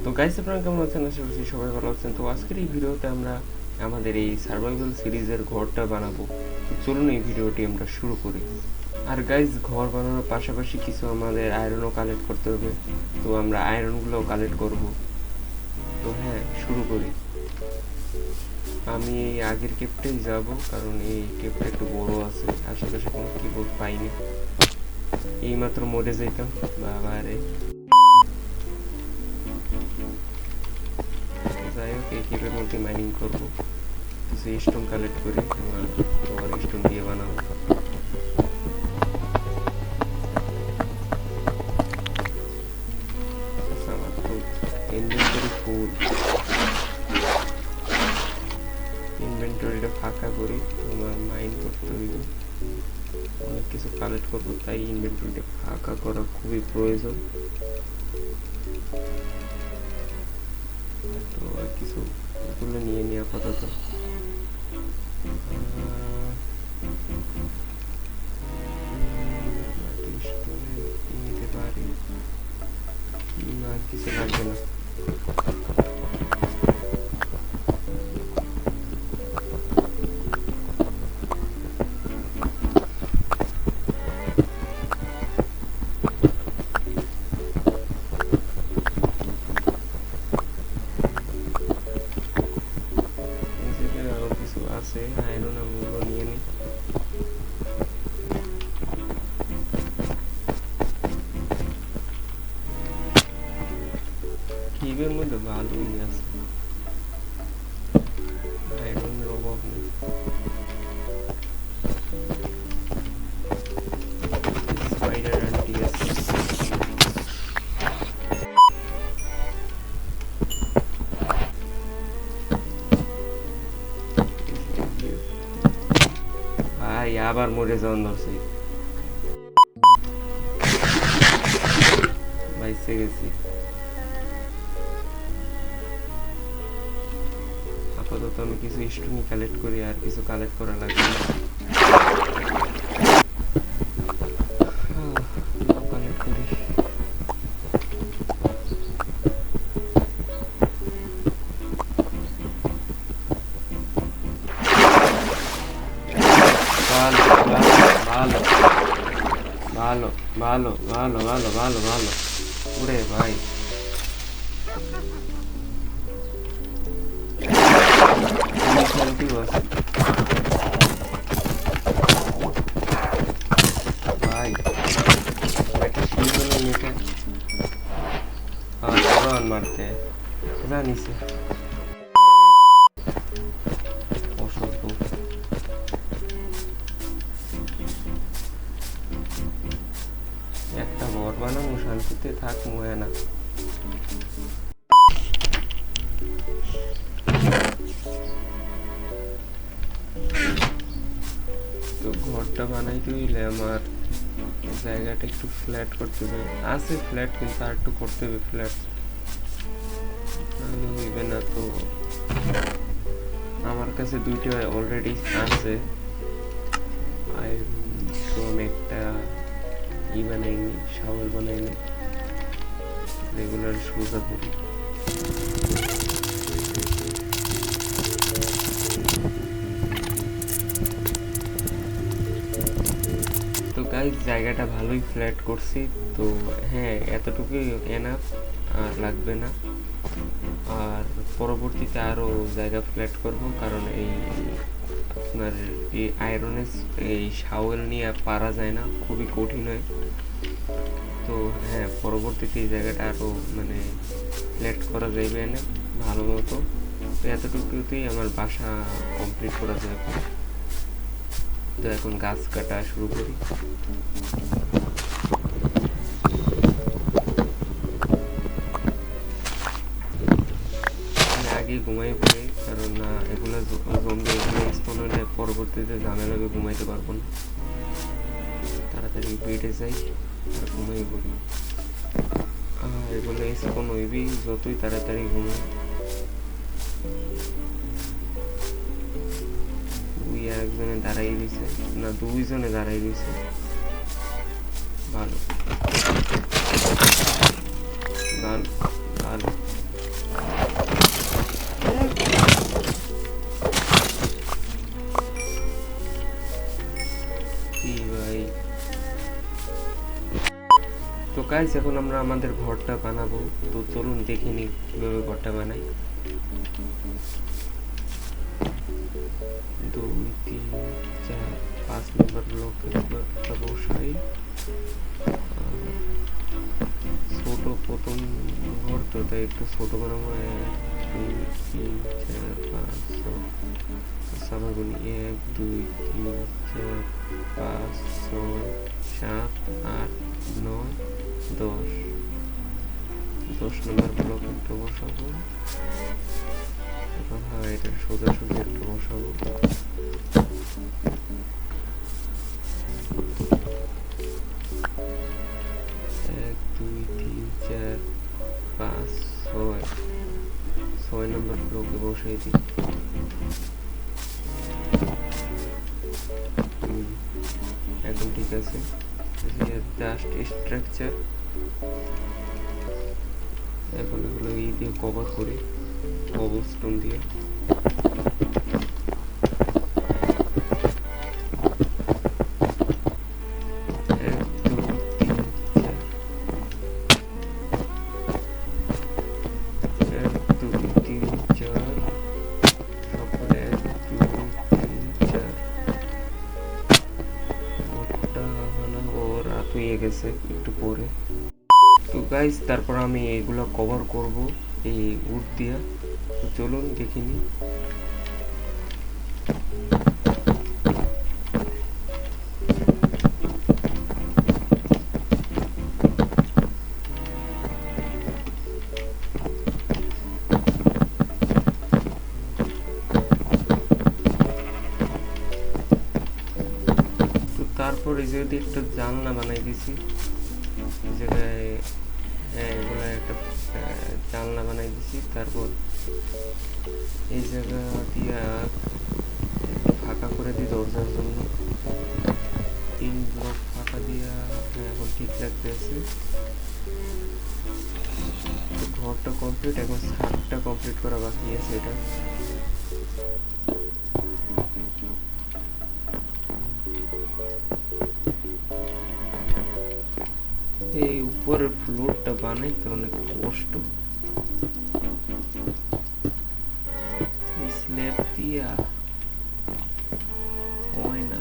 তো গাইস, আপনারা কেমন আছেন? আশা করছি সবাই ভালো আছেন। তো আজকের এই ভিডিওতে আমরা আমাদের এই সার্ভাইভাল সিরিজের ঘরটা বানাবো। তো চলুন এই ভিডিওটি আমরা শুরু করি। আর গাইস, ঘর বানানোর পাশাপাশি কিছু আমাদের আয়রনও কালেক্ট করতে হবে। তো আমরা আয়রনগুলোও কালেক্ট করব। তো হ্যাঁ, শুরু করি। আমি এই আগের কেপটাই যাব, কারণ এই কেপটা একটু বড় আছে, আশেপাশে কোনো কিবোর্ড পাইনি। এইমাত্র মরে যাইতাম বাবারে। যাই হোক, এই কেপের মধ্যে মাইনিং করবো, কিছু স্টোন কালেক্ট করি, তোমার স্টোন দিয়ে বানাবো। আমার তো ইনভেন্টরি ফুল, ইনভেন্টরিটা ফাঁকা করি, তোমার মাইন করতে হইব, অনেক কিছু কালেক্ট করবো, তাই ইনভেন্টরিটা ফাঁকা করা খুবই প্রয়োজন। তো কিছু তুলে নিয়ে আপাতত নিতে পারি না, কিছু লাগবে না। আরো কিছু আছে আয়রন, আমি ওগুলো নিয়ে নিই। কিবের মধ্যে ভালোই আছে, আয়রনের অভাব নেই। স্পাইডার আন্টি আছে। ভাই আবার মরে যাওয়ার ধরছে, বাইসে গেছি। আপাতত আমি কিছু স্টোনই কালেক্ট করি, আর কিছু কালেক্ট করা লাগবে না। কালেক্ট করি। ভালো ভালো ভালো ভালো ভালো ভালো ভালো ভালো উড়ে ভাই। ভাই মারতে জানিস অসভ্য। একটা ঘর বানাবো, শান্তিতে থাক মোয়া না। তো ঘরটা বানাইতে হইলে আমার জায়গাটা একটু ফ্ল্যাট করতে হবে। আছে ফ্ল্যাট, কিন্তু আর একটু করতে হবে ফ্ল্যাট, হইবে না। তো আমার কাছে দুইটা অলরেডি আছে, তো আমি একটা বানাইনি, শাওয়ার বানাইনি, রেগুলার সোজা করি। তো গাইস, জায়গাটা ভালোই ফ্ল্যাট করছি। তো হ্যাঁ, এতটুকুই এনাফ, আর লাগবে না। আর পরবর্তীতে আরও জায়গা ফ্ল্যাট করব, কারণ এই আপনার এই আয়রনের এই শাওয়েল নিয়ে পারা যায় না, খুবই কঠিন হয়। তো হ্যাঁ, পরবর্তীতে এই জায়গাটা আরও মানে ফ্ল্যাট করা যাবে না ভালো মতো। তো এতটুকুতেই আমার বাসা কমপ্লিট করা যাবে। তো এখন গাছ কাটা শুরু করি। আগে ঘুমাই পড়ে, কারণ না এগুলো জমবে, এগুলো স্পন হলে পরবর্তীতে ঝামেলা হবে, ঘুমাইতে পারবো না। তাড়াতাড়ি বেডে যাই আর ঘুমাই পড়ি। এগুলো স্পন হইবি যতই তাড়াতাড়ি ঘুমাই। দুই একজনে দাঁড়াই দিছে, না দুইজনে দাঁড়াই দিছে। ভালো ভালো ভালো গাইস এখন আমরা আমাদের ঘরটা বানাবো, তো চলুন দেখে নিই কিভাবে ঘরটা বানাই। 2 3 4 5 নম্বর ব্লকটা বসাই। ছোট প্রথম ঘর তো তাই একটু ছোট বানাবো। 1 2 3 4 5 6 সামনে গুনি 1 2 3 4 5 6 7 8 9 10 নম্বর ব্লক একটা বসাবো। হ্যাঁ, এটা সোজাসুজি একটা বসাবো। 1 2 3 4 5 6 নম্বর ব্লকে বসাই দিই। একদম ঠিক আছে। জাস্ট স্ট্রাকচার এখন এগুলো দিয়ে কভার করি কবলস্টোন দিয়ে। গেছে একটু পরে। তো গাইস তারপর আমি এগুলো কভার করব এই উড দিয়া, তো চলুন দেখে নিই। তারপর এই জায়গাতে একটা জানলা বানাই দিছি, এই জায়গায় এগুলো একটা জানলা বানাই দিছি। তারপর এই জায়গা দিয়া ফাঁকা করে দিই দরজার জন্য, 3 ব্লক ফাঁকা দিয়া। এখন ঠিক লাগতেছে, ঘরটা কমপ্লিট। এখন ছাদটা কমপ্লিট করা বাকি আছে। এটা এই উপরের ফ্লোরটা বানাইতে অনেক কষ্ট, স্ল্যাব দিয়া হয় না।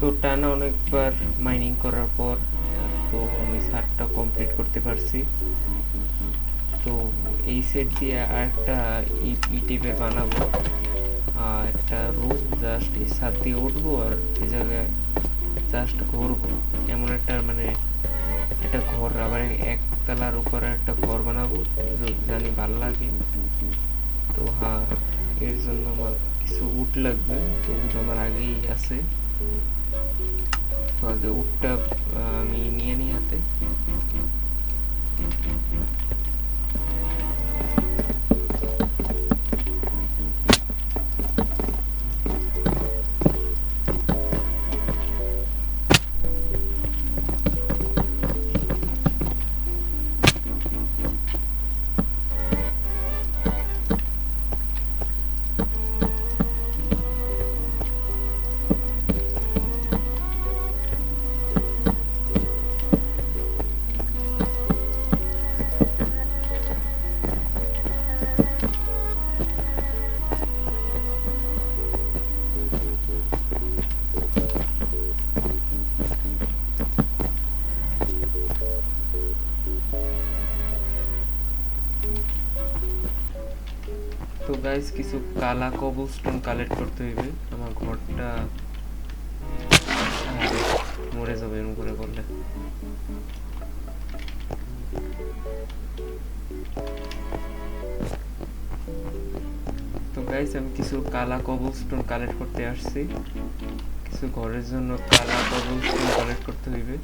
তো টানা অনেকবার মাইনিং করার পর তো আমি ছাদটা কমপ্লিট করতে পারছি। তো এই সেট দিয়ে আরেকটা ই টাইপের বানাবো, একটা রুম জাস্ট এই ছাদ দিয়ে উঠবো আর এই জায়গায় জাস্ট ঘুরবো, এমন একটা মানে একটা ঘর। আবার একতলার উপরে একটা ঘর বানাবো, জানি ভাল লাগে। তো হ্যাঁ, এর জন্য আমার কিছু উড লাগবে, তো উড আমার আগেই আছে। তো আগে উডটা আমি নিয়ে নিই হাতে। তো গাইস কিছু কালা কবলস্টোন কালেক্ট করতে হইবে, আমার ঘরটা মরে যাবে এরকম করে করলে। তো গাইস আমি কিছু কালা কবলস্টোন কালেক্ট করতে আসছি, কিছু ঘরের জন্য কালা কবলস্টোন কালেক্ট করতে হইবে।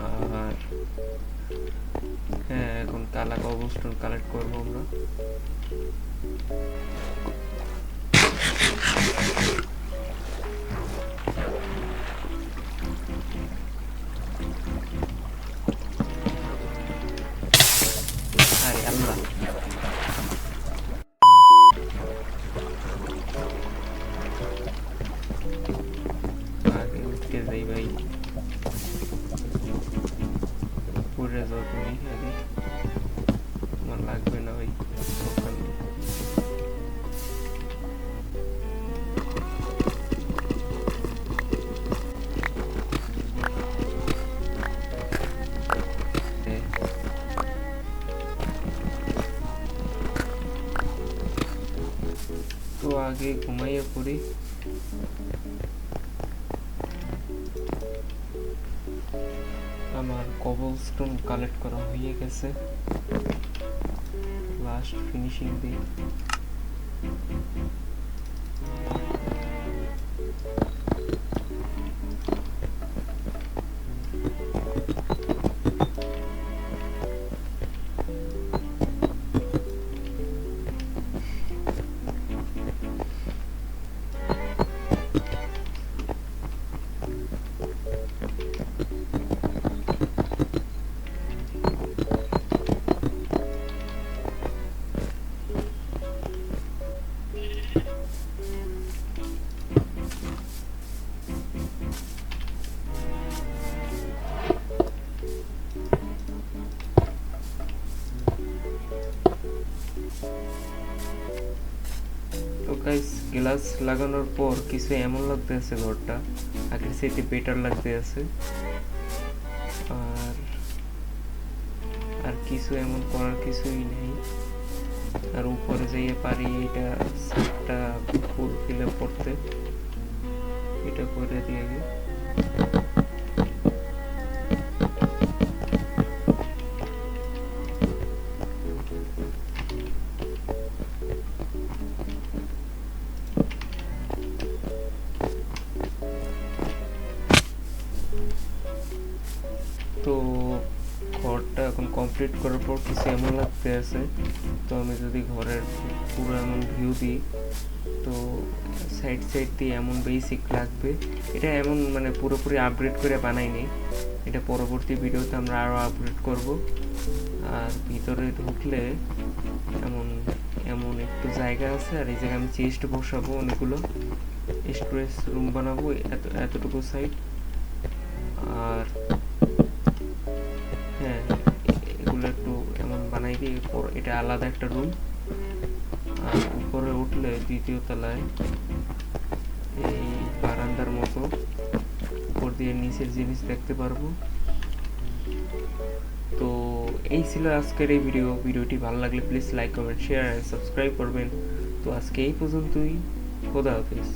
আর হ্যাঁ, এখন কালা কবলস্টোন কালেক্ট করবো আমরা। আরে আল্লাহ, আগে উঠতে যাই ভাই, পড়ে যাও তুমি আগে, আমার লাগবে না ভাই, দরকার নেই। তো আগে ঘুমাইয়ে পড়ি। আমার কবলস্টোন কালেক্ট করা হয়ে গেছে, লাস্ট ফিনিশিং দিই। তো গাইস, গ্লাস লাগানোর পর কিছু এমন লাগতে আছে, ঘরটা আগের চাইতে বেটার লাগতে আছে। আর আর কিছু এমন করার কিছুই নেই। আর উপরে যেয়ে পারি এটা সেটটা ফুল ফিল আপ করতে, এটা করে দিয়ে গে। তো ঘরটা এখন কমপ্লিট করার পর কিছু এমন লাগতে আছে। তো আমি যদি ঘরের পুরো এমন ভিউ দিই, তো সাইড সাইড দিয়ে এমন বেসিক লাগবে। এটা এমন মানে পুরোপুরি আপগ্রেড করে বানাইনি, এটা পরবর্তী ভিডিওতে আমরা আরও আপগ্রেড করব। আর ভিতরে ঢুকলে এমন এমন একটু জায়গা আছে, আর এই জায়গায় আমি চেস্ট বসাবো, অনেকগুলো স্টোরেজ রুম বানাবো, এতটুকু সাইড। আর হ্যাঁ, এগুলো একটু এমন বানাই দিই, এটা আলাদা একটা রুম। আর উপরে উঠলে দ্বিতীয় তলায় এই বারান্দার মতো উপর দিয়ে নিচের জিনিস দেখতে পারবো। তো এই ছিল আজকের এই ভিডিওটি ভালো লাগলে please like comment share and subscribe করবেন। তো আজকে এই পর্যন্তই, খোদা হাফেজ।